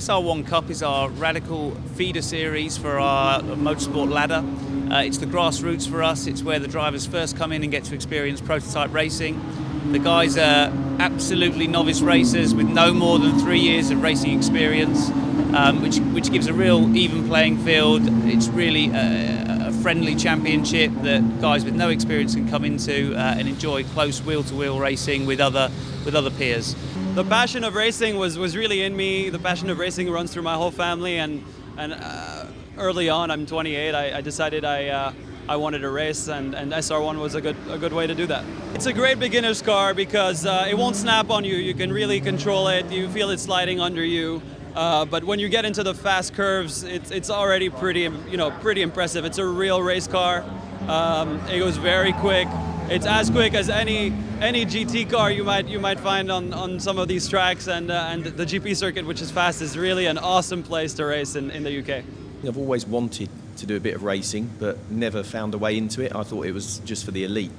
SR1 Cup is our radical feeder series for our motorsport ladder. It's the grassroots for us. It's where the drivers first come in and get to experience prototype racing. The guys are absolutely novice racers with no more than 3 years of racing experience, which gives a real even playing field. It's really a friendly championship that guys with no experience can come into and enjoy close wheel-to-wheel racing with other peers. The passion of racing was really in me. The passion of racing runs through my whole family, and early on, I'm 28, I decided I wanted to race, and SR1 was a good way to do that. It's a great beginner's car because it won't snap on you. You can really control it. You feel it sliding under you. But when you get into the fast curves, it's already pretty impressive. It's a real race car. It goes very quick. It's as quick as any GT car you might find on some of these tracks, and the GP circuit, which is fast, is really an awesome place to race in the UK. I've always wanted to do a bit of racing, but never found a way into it. I thought it was just for the elite.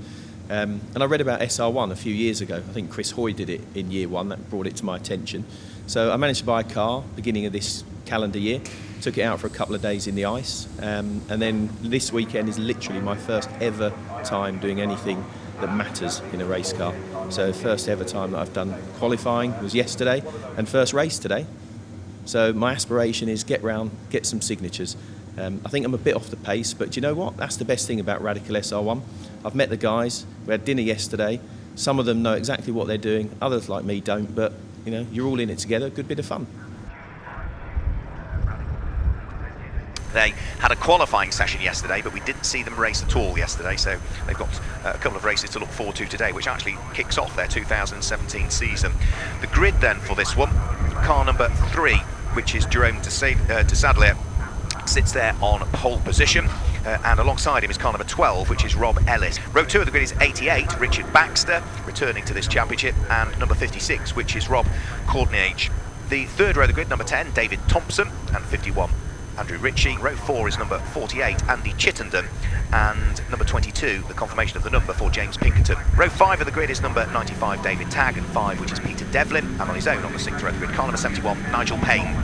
And I read about SR1 a few years ago. I think Chris Hoy did it in year one. That brought it to my attention. So I managed to buy a car beginning of this calendar year, took it out for a couple of days in the ice, and then this weekend is literally my first ever time doing anything that matters in a race car. So first ever time that I've done qualifying was yesterday, and first race today. So my aspiration is get round, get some signatures. I think I'm a bit off the pace, but do you know what? That's the best thing about Radical SR1. I've met the guys. We had dinner yesterday. Some of them know exactly what they're doing. Others, like me, don't. But you know, you're all in it together. Good bit of fun. They had a qualifying session yesterday, but we didn't see them race at all yesterday, so they've got a couple of races to look forward to today, which actually kicks off their 2017 season. The grid then for this one, car number 3, which is Jerome de Sadlier, sits there on pole position, and alongside him is car number 12, which is Rob Ellis. Row 2 of the grid is 88, Richard Baxter, returning to this championship, and number 56, which is Rob Courtnage. The third row of the grid, number 10, David Thompson, and 51, Andrew Ritchie. Row 4 is number 48, Andy Chittenden, and number 22, the confirmation of the number for James Pinkerton. Row 5 of the grid is number 95, David Tagg, and 5, which is Peter Devlin, and on his own on the 6th row of the grid, car number 71, Nigel Payne.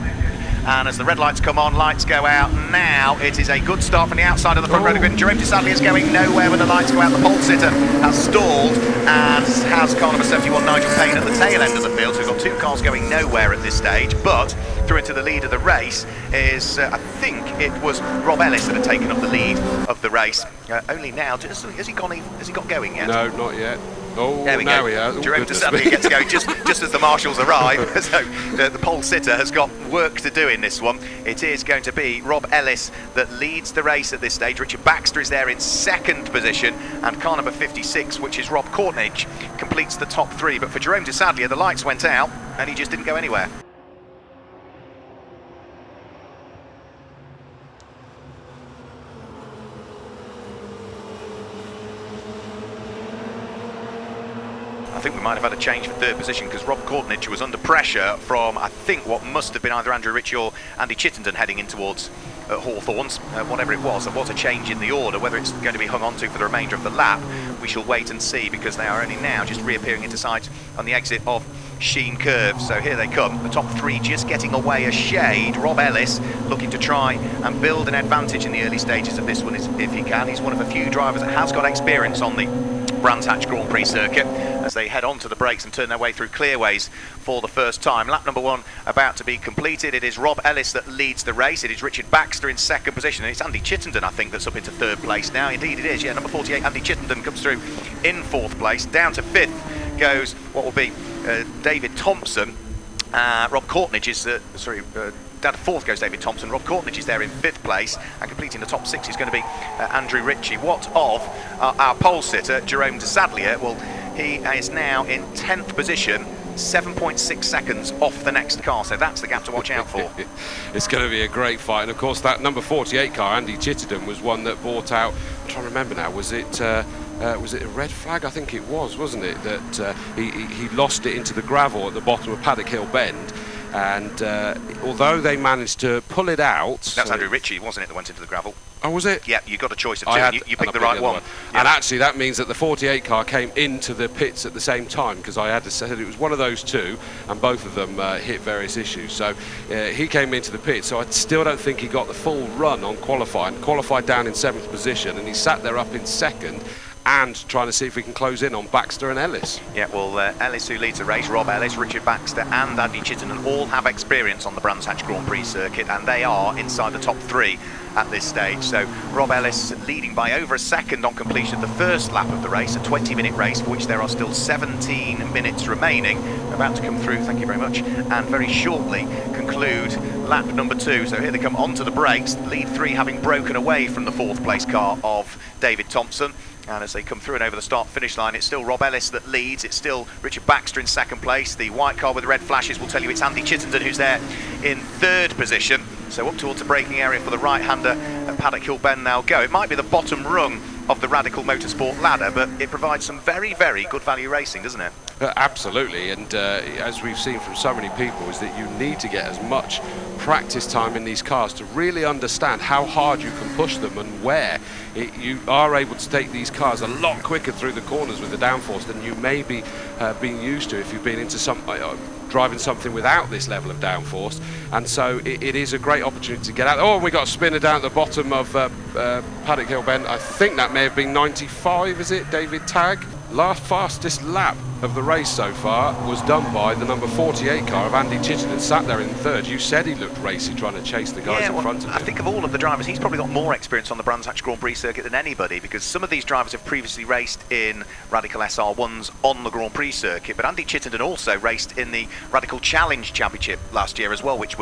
And as the red lights come on, lights go out. Now it is a good start from the outside of the front row of the grid. Jerome de Sadlier is going nowhere when the lights go out. The pole sitter has stalled and has car number 71, Nigel Payne, at the tail end of the field. So we've got two cars going nowhere at this stage, but through into the lead of the race is, I think it was Rob Ellis that had taken up the lead of the race. Only now, has he got going yet? No, not yet. Oh, there we now go. we are. Jerome de Sadlier gets going just as the marshals arrive. So the pole sitter has got work to do in this one. It is going to be Rob Ellis that leads the race at this stage. Richard Baxter is there in second position, and car number 56, which is Rob Courtnage, completes the top 3. But for Jerome de Sadlier, the lights went out and he just didn't go anywhere. I think we might have had a change for third position because Rob Courtnage was under pressure from, I think, what must have been either Andrew Ritchie or Andy Chittenden heading in towards Hawthorns, whatever it was. There was a change in the order. Whether it's going to be hung on to for the remainder of the lap, we shall wait and see, because they are only now just reappearing into sight on the exit of Sheen Curve. So here they come, the top 3 just getting away a shade. Rob Ellis looking to try and build an advantage in the early stages of this one if he can. He's one of a few drivers that has got experience on the Brands Hatch Grand Prix circuit as they head onto the brakes and turn their way through clearways for the first time. Lap number 1 about to be completed. It is Rob Ellis that leads the race. It is Richard Baxter in second position, and it's Andy Chittenden, I think, that's up into third place now. Indeed it is, yeah, number 48, Andy Chittenden comes through in fourth place. Down to fifth goes what will be David Thompson. Rob Courtnage is, down to fourth goes David Thompson. Rob Courtnage is there in fifth place, and completing the top 6 is going to be Andrew Ritchie. What of our pole sitter, Jerome de Sadlier? Well, he is now in 10th position, 7.6 seconds off the next car, so that's the gap to watch out for. It's going to be a great fight, and of course that number 48 car, Andy Chittenden, was one that brought out, I'm trying to remember now, was it a red flag? I think it was, wasn't it? That he lost it into the gravel at the bottom of Paddock Hill Bend. And although they managed to pull it out... That's Andrew Ritchie, wasn't it, that went into the gravel? Oh, was it? Yeah, you got a choice of two. And you picked the right one. Yeah. And actually, that means that the 48 car came into the pits at the same time, because I had to say it was one of those two, and both of them hit various issues. So he came into the pit. So I still don't think he got the full run on qualifying. Qualified down in 7th position, and he sat there up in 2nd. And trying to see if we can close in on Baxter and Ellis. Yeah, well, Ellis, who leads the race, Rob Ellis, Richard Baxter and Andy Chittenden all have experience on the Brands Hatch Grand Prix circuit, and they are inside the top 3 at this stage. So Rob Ellis leading by over a second on completion of the first lap of the race, a 20-minute race for which there are still 17 minutes remaining. About to come through, thank you very much, and very shortly conclude lap number 2. So here they come onto the brakes, lead 3 having broken away from the 4th place car of David Thompson. And as they come through and over the start-finish line, it's still Rob Ellis that leads. It's still Richard Baxter in 2nd place. The white car with the red flashes will tell you it's Andy Chittenden who's there in 3rd position. So up towards the braking area for the right-hander at Paddock Hill Bend they'll go. It might be the bottom rung of the Radical Motorsport ladder, but it provides some very, very good value racing, doesn't it? Absolutely, and as we've seen from so many people, is that you need to get as much practice time in these cars to really understand how hard you can push them and where. You are able to take these cars a lot quicker through the corners with the downforce than you may be being used to if you've been into some driving something without this level of downforce. And so it is a great opportunity to get out. Oh, and we got a spinner down at the bottom of Paddock Hill Bend. I think that may have been 95, is it, David Tagg? Last fastest lap of the race so far was done by the number 48 car of Andy Chittenden, sat there in 3rd. You said he looked racy trying to chase the guys in front of him. I think of all of the drivers, he's probably got more experience on the Brands Hatch Grand Prix circuit than anybody, because some of these drivers have previously raced in Radical SR1s on the Grand Prix circuit, but Andy Chittenden also raced in the Radical Challenge Championship last year as well, which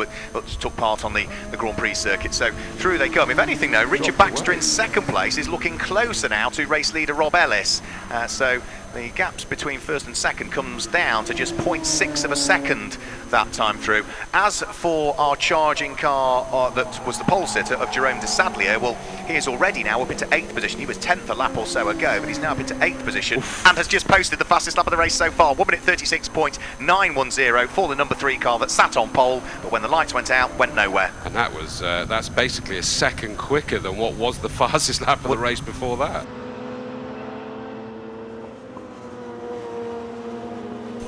took part on the Grand Prix circuit. So through they come. If anything though, Richard Baxter in 2nd place is looking closer now to race leader Rob Ellis. So the gaps between 1st and 2nd comes down to just 0.6 of a second that time through. As for our charging car that was the pole sitter of Jerome de Sadlier, well, he is already now up into 8th position. He was 10th a lap or so ago, but he's now up into 8th position. Oof. And has just posted the fastest lap of the race so far, 1 minute 36.910 for the number 3 car that sat on pole, but when the lights went out, went nowhere. And that was that's basically a second quicker than what was the fastest lap of the race before that.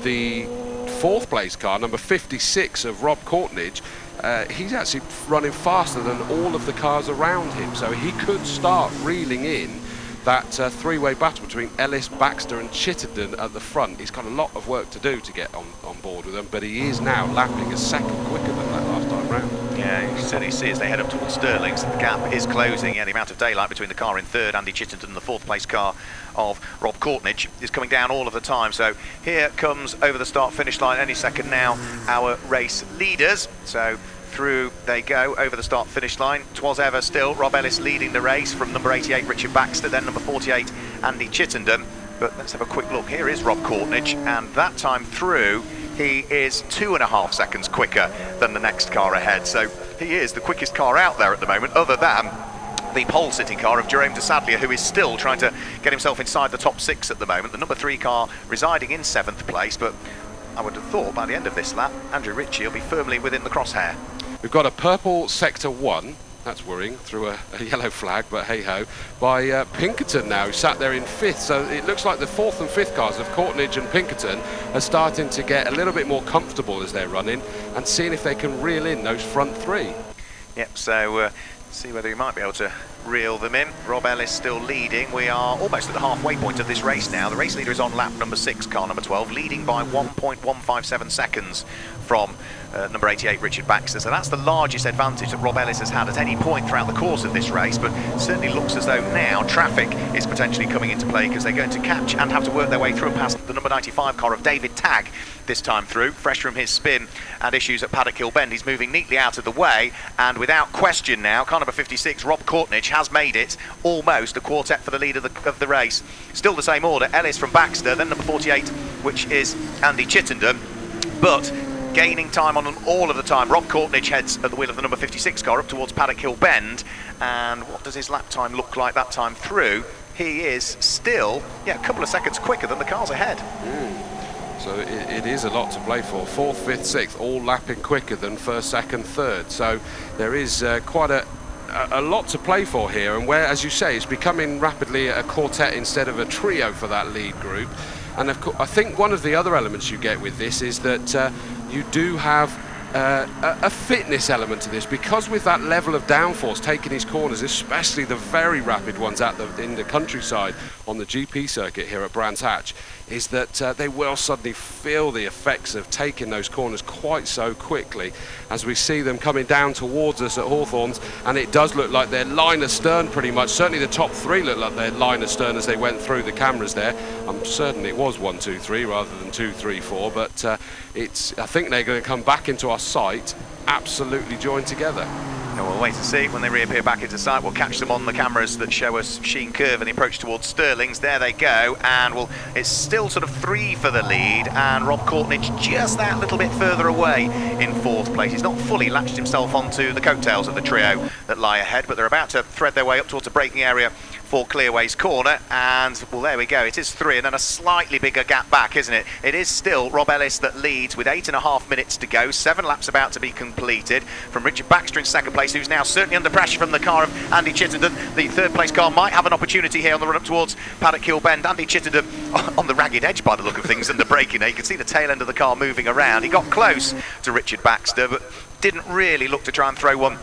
The 4th place car, number 56 of Rob Courtnidge, he's actually running faster than all of the cars around him, so he could start reeling in that 3-way battle between Ellis, Baxter and Chittenden at the front. He's got a lot of work to do to get on board with them, but he is now lapping a second quicker than that last time round. Yeah, you can certainly see as they head up towards Stirling, so the gap is closing. Yeah, the amount of daylight between the car in 3rd, Andy Chittenden, and the 4th place car of Rob Courtnidge is coming down all of the time. So here comes over the start-finish line any second now our race leaders. So through they go over the start-finish line. 'Twas ever still Rob Ellis leading the race from number 88 Richard Baxter, then number 48 Andy Chittenden. But let's have a quick look. Here is Rob Courtnidge, and that time through he is 2.5 seconds quicker than the next car ahead. So he is the quickest car out there at the moment, other than the pole-sitting car of Jerome de Sadlier, who is still trying to get himself inside the top 6 at the moment. The number 3 car residing in 7th place, but I would have thought by the end of this lap, Andrew Ritchie will be firmly within the crosshair. We've got a purple Sector 1, that's worrying, through a yellow flag, but hey-ho, by Pinkerton now, who sat there in 5th. So it looks like the 4th and 5th cars of Courtnidge and Pinkerton are starting to get a little bit more comfortable as they're running and seeing if they can reel in those front 3. Yep, so see whether he might be able to reel them in. Rob Ellis still leading. We are almost at the halfway point of this race now. The race leader is on lap number 6, car number 12, leading by 1.157 seconds from number 88 Richard Baxter. So that's the largest advantage that Rob Ellis has had at any point throughout the course of this race, but it certainly looks as though now traffic is potentially coming into play, because they're going to catch and have to work their way through and past the number 95 car of David Tagg this time through, fresh from his spin and issues at Paddock Hill Bend. He's moving neatly out of the way, and without question now, car number 56 Rob Courtnidge has made it almost a quartet for the lead of the race. Still the same order, Ellis from Baxter, then number 48, which is Andy Chittenden, but gaining time on them all of the time. Rob Courtnidge heads at the wheel of the number 56 car up towards Paddock Hill Bend, and what does his lap time look like that time through? He is still, a couple of seconds quicker than the cars ahead. So it is a lot to play for. 4th, 5th, 6th, all lapping quicker than 1st, 2nd, 3rd. So there is quite a a lot to play for here, and where, as you say, it's becoming rapidly a quartet instead of a trio for that lead group. And of course, I think one of the other elements you get with this is that you do have a fitness element to this, because with that level of downforce taking his corners, especially the very rapid ones in the countryside on the GP circuit here at Brands Hatch, is that they will suddenly feel the effects of taking those corners quite so quickly as we see them coming down towards us at Hawthorns, and it does look like they're line astern pretty much. Certainly the top three look like they're line astern as they went through the cameras there. I'm certain it was 1, 2, 3 rather than 2, 3, 4, but I think they're going to come back into our sight absolutely joined together. And we'll wait to see when they reappear back into sight. We'll catch them on the cameras that show us Sheen Curve and the approach towards Stirling's. There they go, and it's still sort of 3 for the lead, and Rob Courtnidge just that little bit further away in 4th place. He's not fully latched himself onto the coattails of the trio that lie ahead, but they're about to thread their way up towards a braking area for Clearways Corner, and well, there we go, it is 3, and then a slightly bigger gap back, isn't it? It is still Rob Ellis that leads with 8.5 minutes to go, 7 laps about to be completed, from Richard Baxter in 2nd place, who's now certainly under pressure from the car of Andy Chittenden. The 3rd place car might have an opportunity here on the run up towards Paddock Hill Bend. Andy Chittenden on the ragged edge by the look of things and the braking there. You can see the tail end of the car moving around. He got close to Richard Baxter, but didn't really look to try and throw one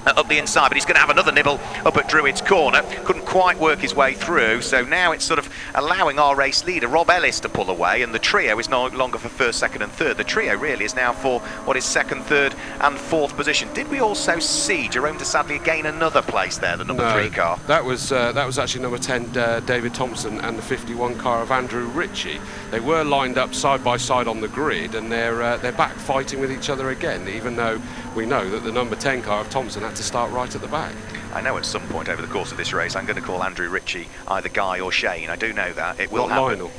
up the inside, but he's going to have another nibble up at Druids Corner. Couldn't quite work his way through, so now it's sort of allowing our race leader Rob Ellis to pull away, and the trio is no longer for 1st, 2nd and 3rd. The trio really is now for what is 2nd, 3rd and 4th position. Did we also see Jerome de Sadlier gain another place there, the number 3 car? That was actually number 10 David Thompson and the 51 car of Andrew Ritchie. They were lined up side by side on the grid, and they're back fighting with each other again, even though we know that the number 10 car of Thompson had to start right at the back. I know at some point over the course of this race I'm going to call Andrew Ritchie either Guy or Shane. I do know that. It will happen. Lionel.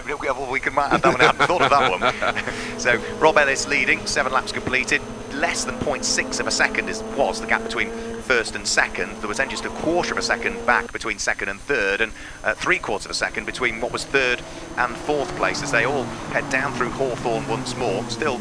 No, well, we can add that one. I hadn't thought of that one. So Rob Ellis leading, 7 laps completed, less than 0.6 of a second was the gap between 1st and 2nd. There was then just a 1/4 of a second back between 2nd and 3rd, and 3/4 of a second between what was 3rd and 4th place as they all head down through Hawthorn once more. Still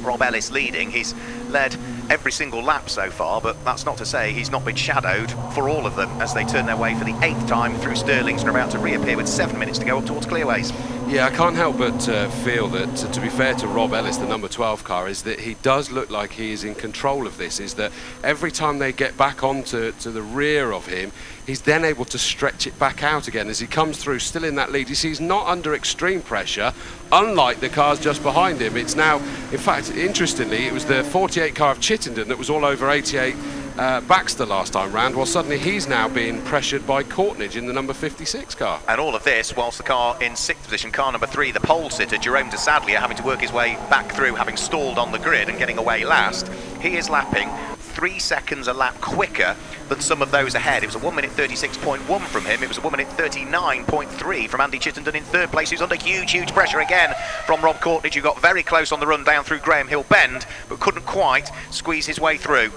Rob Ellis leading. He's led every single lap so far, but that's not to say he's not been shadowed for all of them as they turn their way for the 8th time through Stirling's and are about to reappear with 7 minutes to go up towards Clearways. Yeah, I can't help but feel that, to be fair to Rob Ellis, the number 12 car, is that he does look like he is in control of this, is that every time they get back onto the rear of him, he's then able to stretch it back out again as he comes through still in that lead. You see, he's not under extreme pressure, unlike the cars just behind him. It's now, in fact, interestingly, it was the 48 car of Chittenden that was all over 88 Baxter last time round, while suddenly he's now being pressured by Courtnidge in the number 56 car. And all of this whilst the car in 6th position, car number 3, the pole sitter, Jerome de Sadlier, having to work his way back through, having stalled on the grid and getting away last. He is lapping 3 seconds a lap quicker than some of those ahead. It was a 1 minute 36.1 from him. It was a 1 minute 39.3 from Andy Chittenden in 3rd place, who's under huge pressure again from Rob Courtnidge, who got very close on the run down through Graham Hill Bend, but couldn't quite squeeze his way through.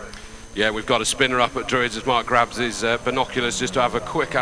Yeah, we've got a spinner up at Druids as Mark grabs his binoculars just to have a quick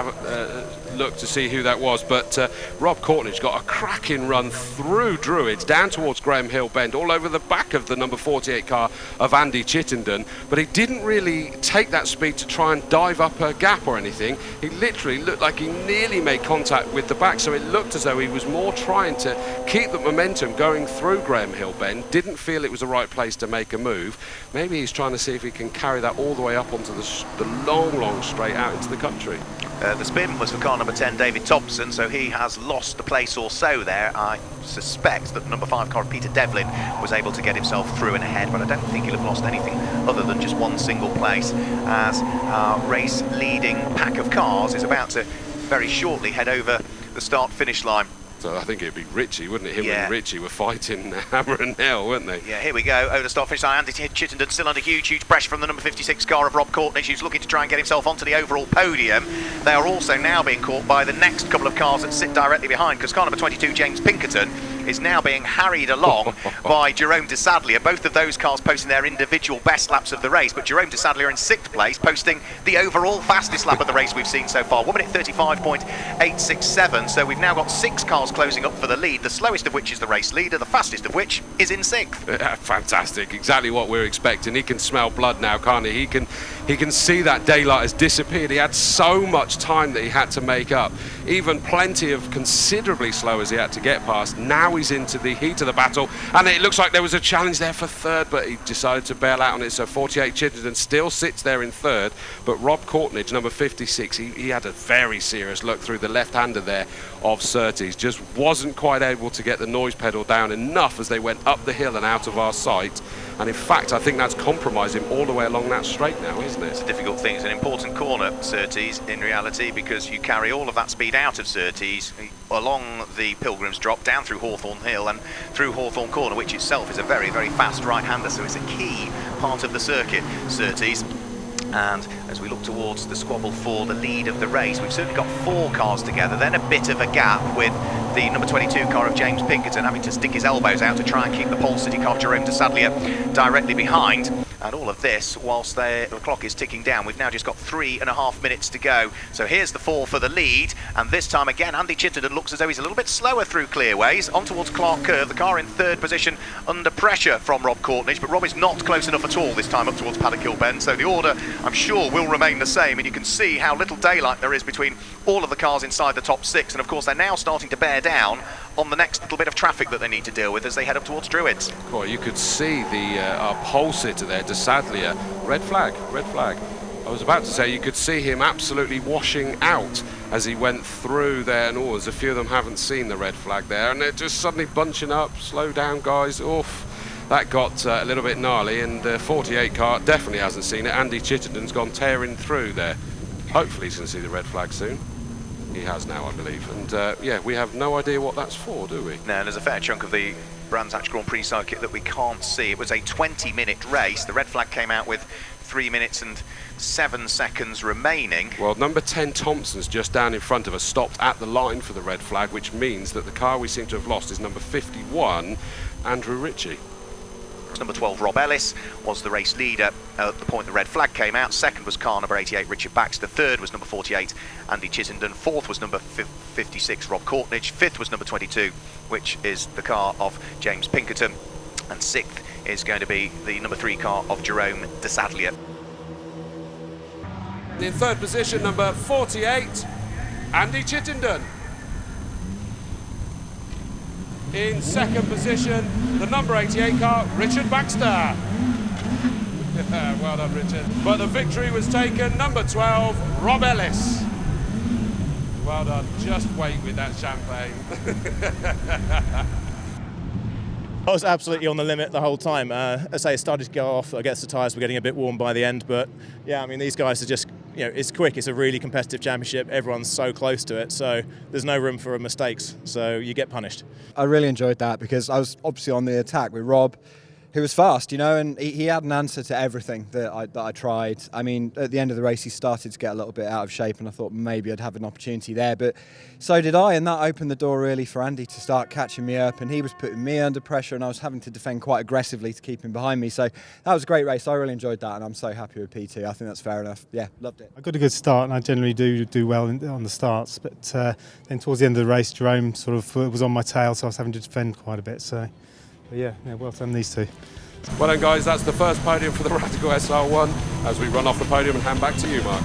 look to see who that was. But Rob Courtnidge got a cracking run through Druids, down towards Graham Hill Bend, all over the back of the number 48 car of Andy Chittenden. But he didn't really take that speed to try and dive up a gap or anything. He literally looked like he nearly made contact with the back, so it looked as though he was more trying to keep the momentum going through Graham Hill Bend. Didn't feel it was the right place to make a move. Maybe he's trying to see if he can carry that all the way up onto the long straight out into the country. The spin was for car number 10, David Thompson, so he has lost a place or so there. I suspect that the number 5 car, Peter Devlin, was able to get himself through and ahead, but I don't think he'll have lost anything other than just one single place, as our race leading pack of cars is about to very shortly head over the start-finish line. So I think it'd be Ritchie, wouldn't it? Him and Ritchie were fighting hammer and nail, weren't they? Yeah, here we go, over the start finish line. Andy Chittenden still under huge pressure from the number 56 car of Rob Courtnidge, who's looking to try and get himself onto the overall podium. They are also now being caught by the next couple of cars that sit directly behind, because car number 22, James Pinkerton, is now being harried along by Jerome de Sadlier. Both of those cars posting their individual best laps of the race, but Jerome de Sadlier in 6th place, posting the overall fastest lap of the race we've seen so far, 1 minute 35.867. So we've now got 6 cars closing up for the lead, the slowest of which is the race leader, the fastest of which is in 6th. Fantastic, exactly what we're expecting. He can smell blood now, can't he? he can see that daylight has disappeared. He had so much time that he had to make up, even plenty of considerably slow as he had to get past. Now he's into the heat of the battle, and it looks like there was a challenge there for third, but he decided to bail out on it. So 48 Chittenden still sits there in third, but Rob Courtnidge, number 56, he had a very serious look through the left-hander there of Surtees. Just wasn't quite able to get the noise pedal down enough as they went up the hill and out of our sight. And in fact, I think that's compromised him all the way along that straight now, isn't it? It's a difficult thing. It's an important corner, Surtees, in reality, because you carry all of that speed out of Surtees along the Pilgrims Drop, down through Hawthorne Hill and through Hawthorne Corner, which itself is a very, very fast right-hander, so it's a key part of the circuit, Surtees. And as we look towards the squabble for the lead of the race, we've certainly got 4 cars together, then a bit of a gap with the number 22 car of James Pinkerton having to stick his elbows out to try and keep the Pole City car of Jerome de Sadlier directly behind. And all of this whilst the clock is ticking down. We've now just got 3.5 minutes to go. So here's the 4 for the lead, and this time again Andy Chittenden looks as though he's a little bit slower through Clearways, on towards Clark Curve, the car in 3rd position under pressure from Rob Courtnidge, but Rob is not close enough at all this time up towards Paddock Hill Bend, so the order I'm sure will remain the same, and you can see how little daylight there is between all of the cars inside the top 6, and of course they're now starting to bear down on the next little bit of traffic that they need to deal with as they head up towards Druids. Well, you could see the our pole sitter there, de Sadlier, red flag, red flag. I was about to say you could see him absolutely washing out as he went through there, and there's a few of them haven't seen the red flag there, and they're just suddenly bunching up. Slow down, guys. Oof. That got a little bit gnarly, and the 48 car definitely hasn't seen it. Andy Chittenden's gone tearing through there. Hopefully he's going to see the red flag soon. He has now, I believe. And yeah, we have no idea what that's for, do we? No, there's a fair chunk of the Brands Hatch Grand Prix circuit that we can't see. It was a 20-minute race. The red flag came out with 3 minutes and 7 seconds remaining. Well, number 10 Thompson's just down in front of us, stopped at the line for the red flag, which means that the car we seem to have lost is number 51, Andrew Ritchie. Number 12 Rob Ellis was the race leader at the point the red flag came out. Second was car number 88 Richard Baxter. Third was number 48 Andy Chittenden. Fourth was number 56 Rob Courtnidge. Fifth was number 22, which is the car of James Pinkerton. And sixth is going to be the number 3 car of Jerome de Sadlier. In third position, number 48 Andy Chittenden. In second position, the number 88 car, Richard Baxter. Well done, Richard. But the victory was taken, number 12, Rob Ellis. Well done. Just wait with that champagne. I was absolutely on the limit the whole time. As I say, it started to go off. I guess the tyres were getting a bit warm by the end, but yeah, I mean, these guys are just, you know, it's quick. It's a really competitive championship. Everyone's so close to it, so there's no room for mistakes. So you get punished. I really enjoyed that because I was obviously on the attack with Rob, who was fast, you know, and he had an answer to everything that I tried. I mean, at the end of the race, he started to get a little bit out of shape, and I thought maybe I'd have an opportunity there, but so did I, and that opened the door really for Andy to start catching me up, and he was putting me under pressure, and I was having to defend quite aggressively to keep him behind me. So that was a great race. I really enjoyed that, and I'm so happy with P2. I think that's fair enough. Yeah, loved it. I got a good start, and I generally do well on the starts, but then towards the end of the race, Jerome sort of was on my tail, so I was having to defend quite a bit. So, but yeah, well done these two. Well done, guys, that's the first podium for the Radical SR1 as we run off the podium and hand back to you, Mark.